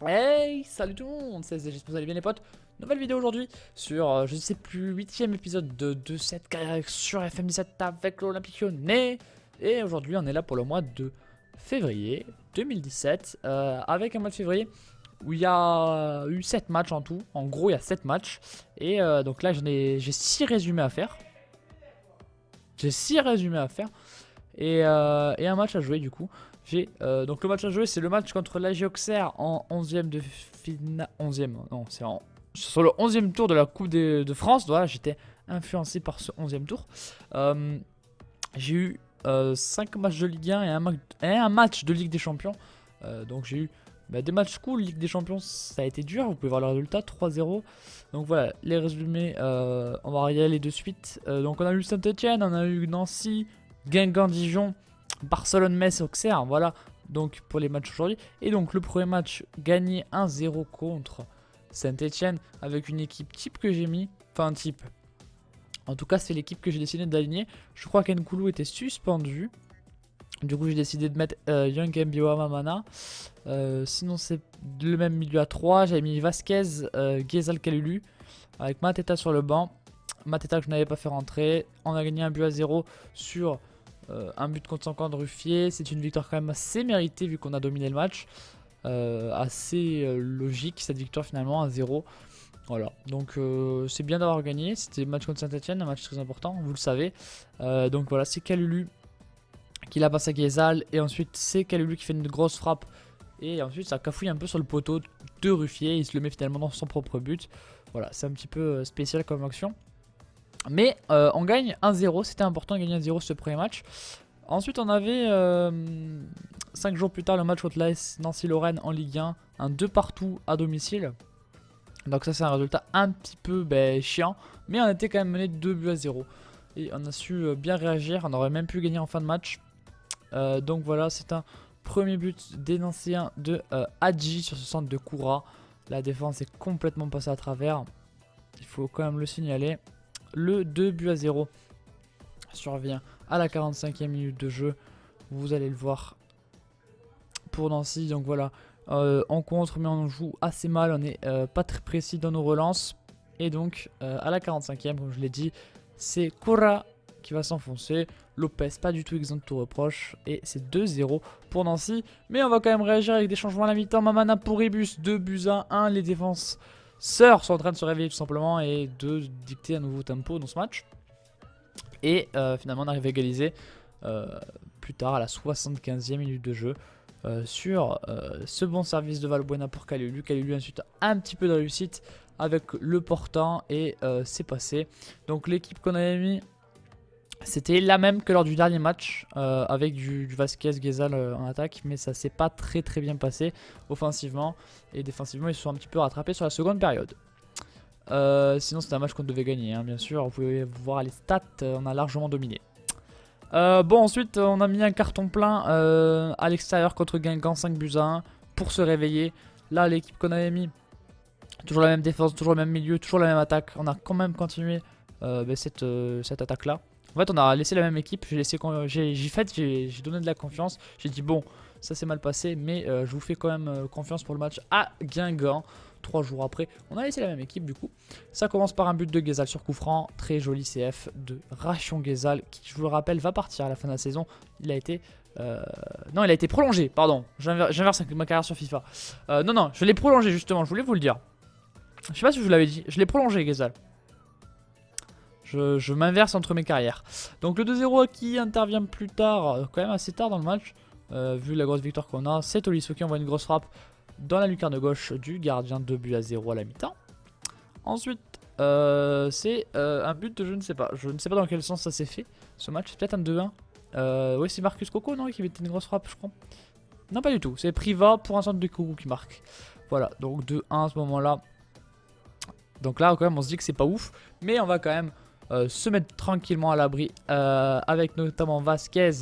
Hey, salut tout le monde, c'est SDG, j'espère que vous allez bien les potes. Nouvelle vidéo aujourd'hui sur, je ne sais plus, 8ème épisode de cette carrière sur FM17 avec l'Olympique Lyonnais. Et aujourd'hui on est là pour le mois de février 2017 avec un mois de février où il y a eu 7 matchs en tout. En gros il y a 7 matchs et donc là j'ai 6 résumés à faire. J'ai 6 résumés à faire et un match à jouer du coup. Donc le match à jouer, c'est le match contre l'AG Auxerre en 11ème de finale. 11ème, non, c'est sur le 11ème tour de la Coupe de France. Voilà, j'étais influencé par ce 11ème tour. J'ai eu 5 matchs de Ligue 1 et un match de Ligue des Champions. Donc j'ai eu des matchs cool. Ligue des Champions, ça a été dur. Vous pouvez voir le résultat, 3-0. Donc voilà, les résumés, on va y aller de suite. Donc on a eu Saint-Etienne, on a eu Nancy, Guingamp, Dijon, Barcelone, Metz, Auxerre, voilà donc pour les matchs aujourd'hui. Et donc le premier match gagné 1-0 contre Saint-Etienne avec une équipe type que j'ai mis, enfin type. En tout cas c'est l'équipe que j'ai décidé d'aligner. Je crois qu'Nkoulou était suspendu. Du coup j'ai décidé de mettre Young Mbioa Mamana. Sinon c'est le même milieu à 3. J'avais mis Vasquez, Ghezal Kalulu avec Mateta sur le banc. Mateta que je n'avais pas fait rentrer. On a gagné un but à 0 sur un but contre 50 de Ruffier. C'est une victoire quand même assez méritée vu qu'on a dominé le match. Assez logique cette victoire finalement à 0. Voilà, donc c'est bien d'avoir gagné. C'était le match contre Saint-Etienne, un match très important, vous le savez. Donc voilà, c'est Kalulu qui la passe à Ghezal. Et ensuite c'est Kalulu qui fait une grosse frappe. Et ensuite ça cafouille un peu sur le poteau de Ruffier. Il se le met finalement dans son propre but. Voilà, c'est un petit peu spécial comme action. Mais on gagne 1-0, c'était important de gagner 1-0 ce premier match. Ensuite on avait 5 jours plus tard le match contre l'AS Nancy-Lorraine en Ligue 1. Un 2 partout à domicile. Donc ça c'est un résultat un petit peu chiant. Mais on était quand même mené 2-0. Et on a su bien réagir, on aurait même pu gagner en fin de match. Donc voilà, c'est un premier but des Nancéens de Hadji sur ce centre de Koura. La défense est complètement passée à travers. Il faut quand même le signaler. Le 2-0 survient à la 45e minute de jeu. Vous allez le voir pour Nancy. Donc voilà, on contre mais on joue assez mal. On n'est pas très précis dans nos relances. Et donc à la 45e, comme je l'ai dit, c'est Koura qui va s'enfoncer. Lopez pas du tout exempt de tout reproche. Et c'est 2-0 pour Nancy. Mais on va quand même réagir avec des changements à la mi-temps. Mamana pour Ribus, 2 buts à 1. Les défenses Sœurs sont en train de se réveiller tout simplement et de dicter un nouveau tempo dans ce match. Et finalement on arrive à égaliser plus tard à la 75e minute de jeu sur ce bon service de Valbuena pour Kalulu. Kalulu ensuite un petit peu de réussite avec le portant et c'est passé. Donc l'équipe qu'on avait mis, c'était la même que lors du dernier match avec du Vasquez, Ghezal en attaque, mais ça s'est pas très bien passé offensivement et défensivement ils se sont un petit peu rattrapés sur la seconde période. Sinon c'était un match qu'on devait gagner hein, bien sûr, vous pouvez voir les stats, on a largement dominé. Bon ensuite on a mis un carton plein à l'extérieur contre Guingamp 5 buts à 1 pour se réveiller. Là l'équipe qu'on avait mis, toujours la même défense, toujours le même milieu, toujours la même attaque, on a quand même continué cette attaque là. En fait on a laissé la même équipe, j'ai donné de la confiance, j'ai dit bon ça s'est mal passé mais je vous fais quand même confiance pour le match à Guingamp. 3 jours après, on a laissé la même équipe du coup. Ça commence par un but de Ghezal sur coup franc, très joli CF de Ration Ghezal qui je vous le rappelle va partir à la fin de la saison. Il a été... non il a été prolongé, pardon, j'inverse ma carrière sur FIFA. Non, je l'ai prolongé justement, je voulais vous le dire. Je sais pas si je vous l'avais dit, je l'ai prolongé Ghezal. Je m'inverse entre mes carrières. Donc le 2-0 qui intervient plus tard, quand même assez tard dans le match, vu la grosse victoire qu'on a, c'est Tolisso qui envoie une grosse frappe dans la lucarne gauche du gardien, 2-0 à la mi-temps. Ensuite, c'est un but de je ne sais pas dans quel sens ça s'est fait ce match, c'est peut-être un 2-1. Oui, c'est Marcus Coco, non, qui mettait une grosse frappe, je crois. Non, pas du tout, c'est Priva pour un centre de Coco qui marque. Voilà, donc 2-1 à ce moment-là. Donc là, quand même, on se dit que c'est pas ouf, mais on va quand même se mettre tranquillement à l'abri avec notamment Vasquez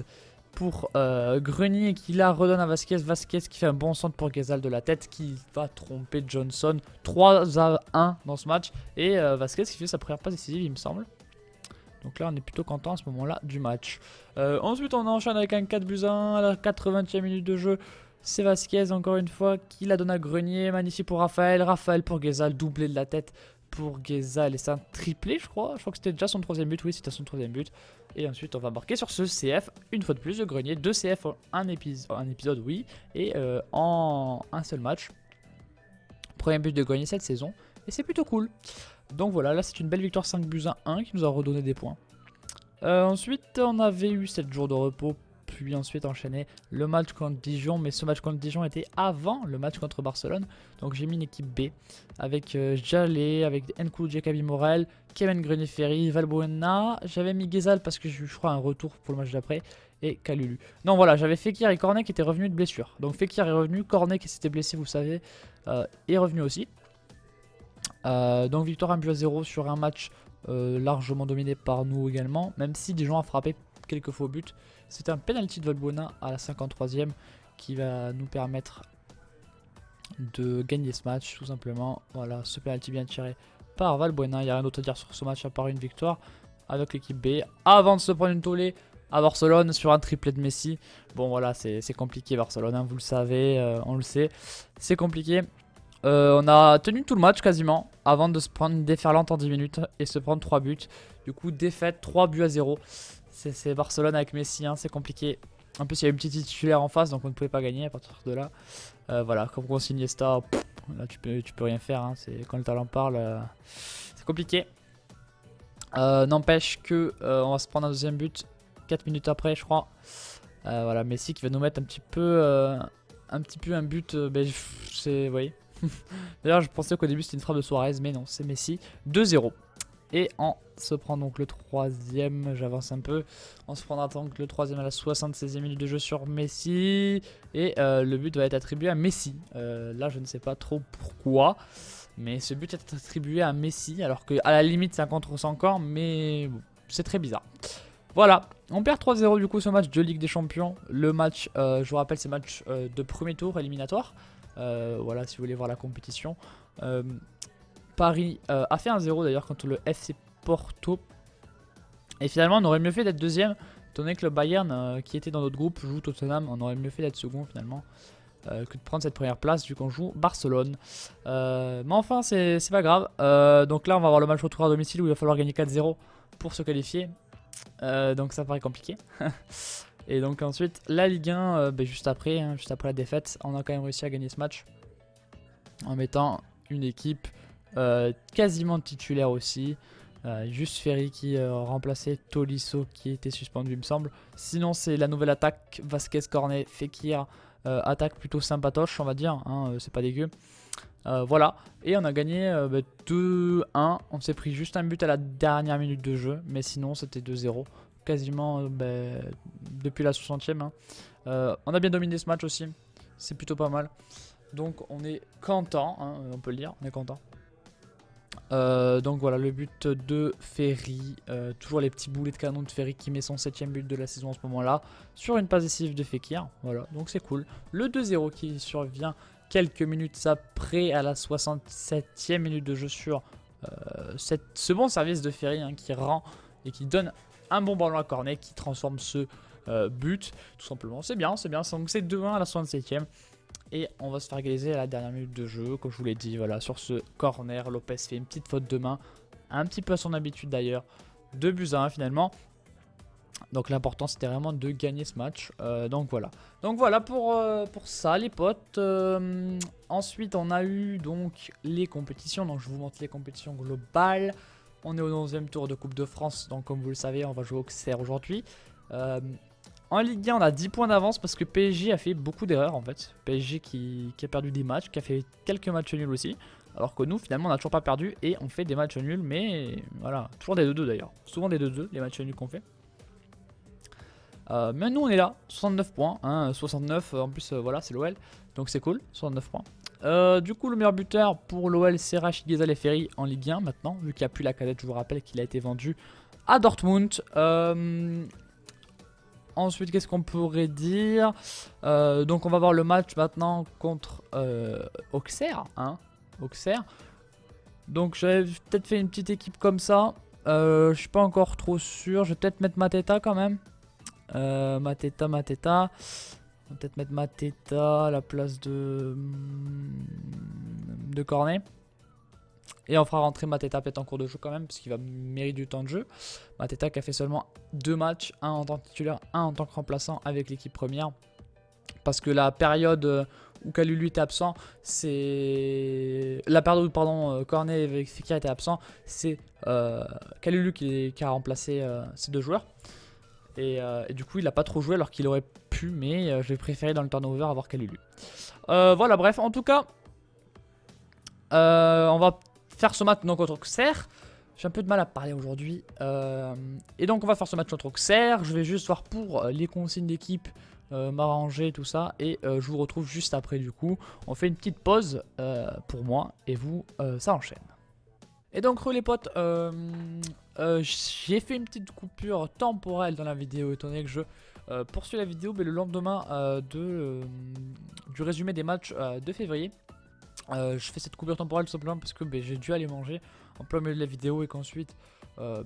pour Grenier qui la redonne à Vasquez. Vasquez qui fait un bon centre pour Ghezal de la tête qui va tromper Johnson. 3-1 dans ce match. Et Vasquez qui fait sa première passe décisive il me semble. Donc là on est plutôt content à ce moment là du match. Ensuite on enchaîne avec un 4 buts à 1 à la 80e minute de jeu. C'est Vasquez encore une fois qui la donne à Grenier. Magnifique pour Raphaël. Raphaël pour Ghezal. Doublé de la tête pour Ghezal. Et c'est un triplé, je crois. Je crois que c'était déjà son troisième but. Oui, c'était son troisième but. Et ensuite, on va marquer sur ce CF une fois de plus de Grenier. 2 CF en un épisode, oui. Et en un seul match. Premier but de Grenier cette saison. Et c'est plutôt cool. Donc voilà, là c'est une belle victoire 5 buts à 1 qui nous a redonné des points. Ensuite, on avait eu 7 jours de repos. Puis ensuite enchaîné le match contre Dijon. Mais ce match contre Dijon était avant le match contre Barcelone. Donc j'ai mis une équipe B. Avec Jalé, avec Nkoulou Djekabi Morel, Kevin Grenier-Ferry, Valbuena. J'avais mis Ghezal parce que j'ai eu, je crois, un retour pour le match d'après. Et Kalulu. Non voilà, j'avais Fekir et Cornet qui étaient revenus de blessure. Donc Fekir est revenu, Cornet qui s'était blessé, vous savez, est revenu aussi. Donc victoire 1 but à 0 sur un match largement dominé par nous également. Même si Dijon a frappé quelques faux buts. C'est un penalty de Valbuena à la 53e qui va nous permettre de gagner ce match tout simplement. Voilà, ce penalty bien tiré par Valbuena. Il n'y a rien d'autre à dire sur ce match à part une victoire avec l'équipe B. Avant de se prendre une tollée à Barcelone sur un triplé de Messi. Bon voilà, c'est compliqué Barcelone, hein, vous le savez, on le sait. C'est compliqué. On a tenu tout le match quasiment avant de se prendre une déferlante en 10 minutes et se prendre 3 buts. Du coup, défaite 3 buts à 0. C'est Barcelone avec Messi, hein, c'est compliqué. En plus, il y a une petite titulaire en face, donc on ne pouvait pas gagner à partir de là. Voilà, comme on signe Iniesta, là tu peux rien faire. Hein, quand le talent parle, c'est compliqué. N'empêche que on va se prendre un deuxième but 4 minutes après, je crois. Voilà, Messi qui va nous mettre un petit peu un but. Vous voyez. D'ailleurs, je pensais qu'au début c'était une frappe de Suarez, mais non, c'est Messi. 2-0. Et on se prend donc le troisième, j'avance un peu. On se prendra donc le troisième à la 76e minute de jeu sur Messi. Et le but va être attribué à Messi. Là, je ne sais pas trop pourquoi. Mais ce but est attribué à Messi. Alors qu'à la limite, c'est un contre son corps. Mais bon, c'est très bizarre. Voilà, on perd 3-0 du coup ce match de Ligue des Champions. Le match, je vous rappelle, c'est match de premier tour éliminatoire. Voilà, si vous voulez voir la compétition. Paris a fait 1-0 d'ailleurs contre le FC Porto. Et finalement, on aurait mieux fait d'être deuxième. Étant donné que le Bayern, qui était dans notre groupe, joue Tottenham, on aurait mieux fait d'être second finalement. Que de prendre cette première place vu qu'on joue Barcelone. Mais enfin, c'est pas grave. Donc là, on va avoir le match retour à domicile où il va falloir gagner 4-0 pour se qualifier. Donc ça paraît compliqué. Et donc ensuite, la Ligue 1, juste après la défaite, on a quand même réussi à gagner ce match. En mettant une équipe quasiment titulaire aussi. Juste Ferry qui remplaçait Tolisso qui était suspendu il me semble. Sinon c'est la nouvelle attaque, Vasquez, Cornet, Fekir. Attaque plutôt sympatoche on va dire, hein, c'est pas dégueu. Voilà, et on a gagné 2-1. On s'est pris juste un but à la dernière minute de jeu, mais sinon c'était 2-0. Quasiment depuis la 60e. Hein. On a bien dominé ce match aussi, c'est plutôt pas mal. Donc on est content, hein, on peut le dire, on est content. Donc voilà le but de Ferry, toujours les petits boulets de canon de Ferry qui met son 7ème but de la saison en ce moment là, sur une passe décisive de Fekir, voilà, donc c'est cool. Le 2-0 qui survient quelques minutes après à la 67e minute de jeu sur ce bon service de Ferry, hein, qui rend et qui donne un bon ballon à Cornet qui transforme ce but, tout simplement, c'est bien, donc c'est 2-1 à la 67e. Et on va se faire égaliser à la dernière minute de jeu, comme je vous l'ai dit, voilà, sur ce corner, Lopez fait une petite faute de main, un petit peu à son habitude d'ailleurs, 2 buts à 1 finalement. Donc l'important c'était vraiment de gagner ce match, donc voilà pour ça les potes. Ensuite on a eu donc les compétitions, donc je vous montre les compétitions globales. On est au 11e tour de Coupe de France, donc comme vous le savez on va jouer au Auxerre aujourd'hui. En Ligue 1, on a 10 points d'avance parce que PSG a fait beaucoup d'erreurs en fait. PSG qui a perdu des matchs, qui a fait quelques matchs nuls aussi. Alors que nous, finalement, on n'a toujours pas perdu et on fait des matchs nuls. Mais voilà, toujours des 2-2 d'ailleurs. Souvent des 2-2, les matchs nuls qu'on fait. Mais nous, on est là, 69 points. Hein, 69, en plus, voilà, c'est l'OL. Donc c'est cool, 69 points. Du coup, le meilleur buteur pour l'OL, c'est Rachid Ghezal et Ferry en Ligue 1 maintenant. Vu qu'il n'y a plus la cadette, je vous rappelle qu'il a été vendu à Dortmund. Ensuite, qu'est-ce qu'on pourrait dire? Donc, on va voir le match maintenant contre Auxerre. Hein, Auxerre. Donc, j'avais peut-être fait une petite équipe comme ça. Je suis pas encore trop sûr. Je vais peut-être mettre Mateta quand même. Mateta. On va peut-être mettre Mateta à la place de Cornet. Et on fera rentrer Mateta peut-être en cours de jeu quand même, parce qu'il va mériter du temps de jeu. Mateta qui a fait seulement 2 matchs, un en tant que titulaire, un en tant que remplaçant avec l'équipe première. Parce que la période où Kalulu était absent, c'est... La période où, pardon, Cornet et Fekir étaient absents, c'est Kalulu qui a remplacé ces 2 joueurs. Et du coup, il n'a pas trop joué alors qu'il aurait pu, mais je vais préférer dans le turnover avoir Kalulu. Voilà, bref, en tout cas, on va faire ce match donc, contre Auxerre. J'ai un peu de mal à parler aujourd'hui. Et donc, on va faire ce match contre Auxerre. Je vais juste voir pour les consignes d'équipe, m'arranger, tout ça. Et je vous retrouve juste après, du coup. On fait une petite pause pour moi et vous, ça enchaîne. Et donc, les potes, j'ai fait une petite coupure temporelle dans la vidéo, étant donné que je poursuis la vidéo mais le lendemain du résumé des matchs de février. Je fais cette coupure temporelle tout simplement parce que j'ai dû aller manger en plein milieu de la vidéo et qu'ensuite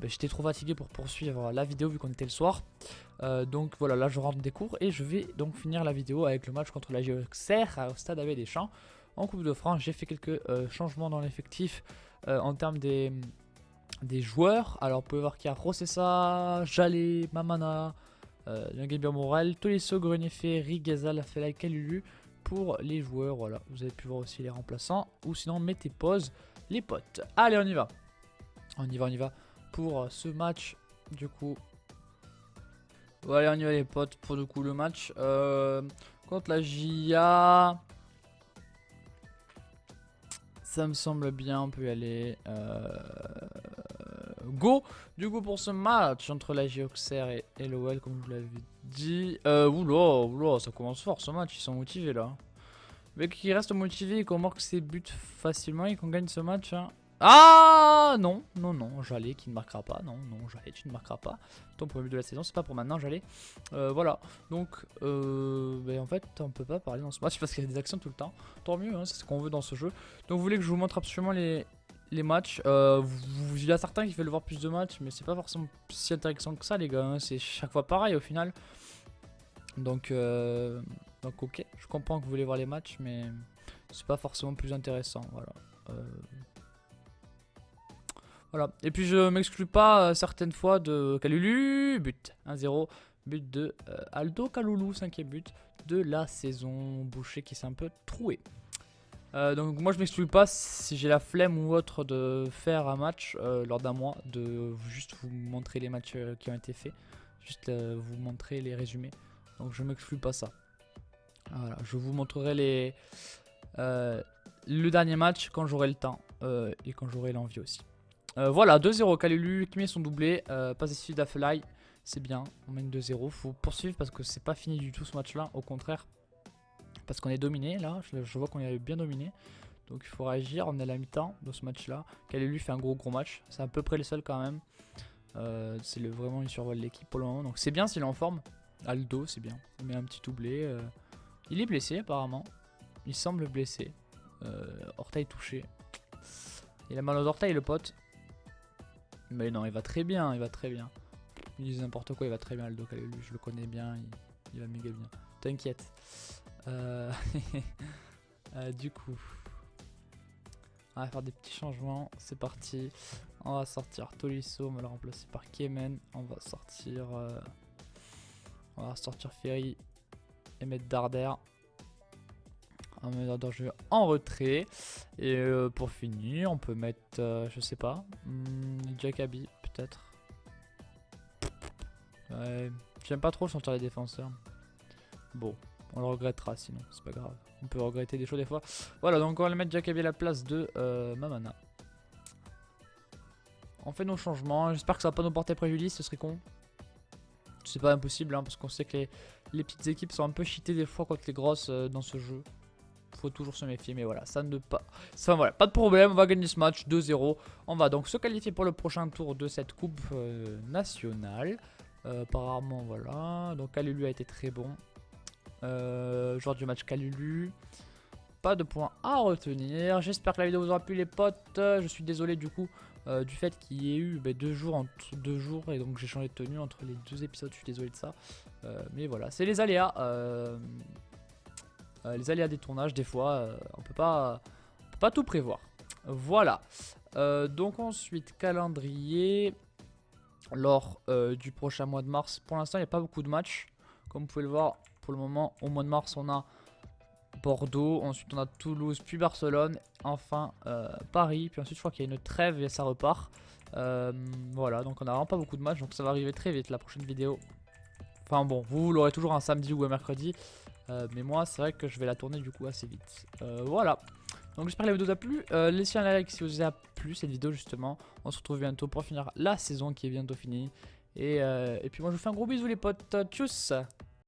j'étais trop fatigué pour poursuivre la vidéo vu qu'on était le soir. Donc voilà, là je rentre des cours et je vais donc finir la vidéo avec le match contre la Auxerre au stade Abbé Deschamps en Coupe de France. J'ai fait quelques changements dans l'effectif en termes des joueurs. Alors vous pouvez voir qu'il y a Rossessa, Jalé, Mamana, Gabriel Morel, Tolisso, Grenier, Rigazal, Felay, Kalulu. Pour les joueurs, voilà, vous avez pu voir aussi les remplaçants, ou sinon mettez pause les potes. Allez, on y va. On y va pour ce match du coup. Voilà, on y va les potes pour du coup le match contre la JA. Ça me semble bien, on peut y aller. Go du coup pour ce match entre la JA Auxerre et l'OL comme je vous l'avais dit. Oula, ça commence fort ce match, ils sont motivés là. Mais qui reste motivé et qu'on marque ses buts facilement et qu'on gagne ce match. Hein. Ah non, Jalé qui ne marquera pas. Non, Jalé tu ne marqueras pas. Ton premier but de la saison, c'est pas pour maintenant, Jalé. Voilà, donc en fait on peut pas parler dans ce match parce qu'il y a des actions tout le temps. Tant mieux, hein, c'est ce qu'on veut dans ce jeu. Donc vous voulez que je vous montre absolument les matchs. Il y a certains qui veulent voir plus de matchs, mais c'est pas forcément si intéressant que ça les gars. Hein. C'est chaque fois pareil au final. Donc ok, je comprends que vous voulez voir les matchs, mais c'est pas forcément plus intéressant. Voilà. Voilà. Et puis je m'exclus pas certaines fois de Kalulu, but 1-0, but de Aldo Kaloulou, 5e but de la saison. Boucher qui s'est un peu troué. Donc moi je m'exclus pas si j'ai la flemme ou autre de faire un match lors d'un mois, de juste vous montrer les matchs qui ont été faits, juste vous montrer les résumés. Donc je m'exclus pas ça. Voilà, je vous montrerai le dernier match quand j'aurai le temps et quand j'aurai l'envie aussi. Voilà, 2-0, Kalulu qui met son doublé, passe décisive d'Afelay, c'est bien, on mène 2-0, faut poursuivre parce que c'est pas fini du tout ce match là, au contraire. Parce qu'on est dominé là, je vois qu'on est bien dominé. Donc il faut réagir, on est à la mi-temps de ce match là. Kalulu fait un gros match, c'est à peu près le seul quand même. C'est vraiment il survole l'équipe pour le moment, donc c'est bien s'il est en forme. Aldo c'est bien, il met un petit doublé. Il est blessé apparemment, il semble blessé. Orteil touché. Il a mal aux orteils le pote. Mais non, il va très bien, il va très bien. Il dit n'importe quoi, il va très bien Aldo Kalulu, je le connais bien, il va méga bien. T'inquiète. Du coup, on va faire des petits changements, c'est parti. On va sortir Tolisso, on va le remplacer par Kemen. On va sortir Ferry et mettre Darder. On va mettre Darder je vais en retrait. Et pour finir, on peut mettre, je sais pas, Jackaby peut-être. Ouais, j'aime pas trop chanter les défenseurs. Bon, on le regrettera sinon, c'est pas grave. On peut regretter des choses des fois. Voilà, donc on va le mettre Jackaby à la place de Mamana. On fait nos changements. J'espère que ça va pas nous porter préjudice, ce serait con. C'est pas impossible, hein, parce qu'on sait que les petites équipes sont un peu cheatées des fois contre les grosses dans ce jeu. Faut toujours se méfier, mais voilà, ça ne pas. Enfin voilà, pas de problème, on va gagner ce match 2-0. On va donc se qualifier pour le prochain tour de cette coupe nationale. Apparemment, voilà. Donc Kalulu a été très bon. Joueur du match Kalulu. pas de points à retenir. J'espère que la vidéo vous aura plu les potes. Je suis désolé du coup du fait qu'il y ait eu 2 jours entre 2 jours et donc j'ai changé de tenue entre les 2 épisodes. Je suis désolé de ça. Mais voilà, c'est les aléas. Les aléas des tournages, des fois, on peut pas tout prévoir. Voilà. Donc ensuite, calendrier. Lors du prochain mois de mars. Pour l'instant, il n'y a pas beaucoup de matchs. Comme vous pouvez le voir, pour le moment, au mois de mars, on a Bordeaux. Ensuite, on a Toulouse, puis Barcelone. Enfin, Paris. Puis ensuite, je crois qu'il y a une trêve et ça repart. Voilà, donc on n'a vraiment pas beaucoup de matchs. Donc ça va arriver très vite, la prochaine vidéo. Enfin bon, vous l'aurez toujours un samedi ou un mercredi. Mais moi, c'est vrai que je vais la tourner du coup assez vite. Voilà. Donc j'espère que la vidéo vous a plu. Laissez un like si vous a plu cette vidéo justement. On se retrouve bientôt pour finir la saison qui est bientôt finie. Et puis moi je vous fais un gros bisou les potes. Tchuss!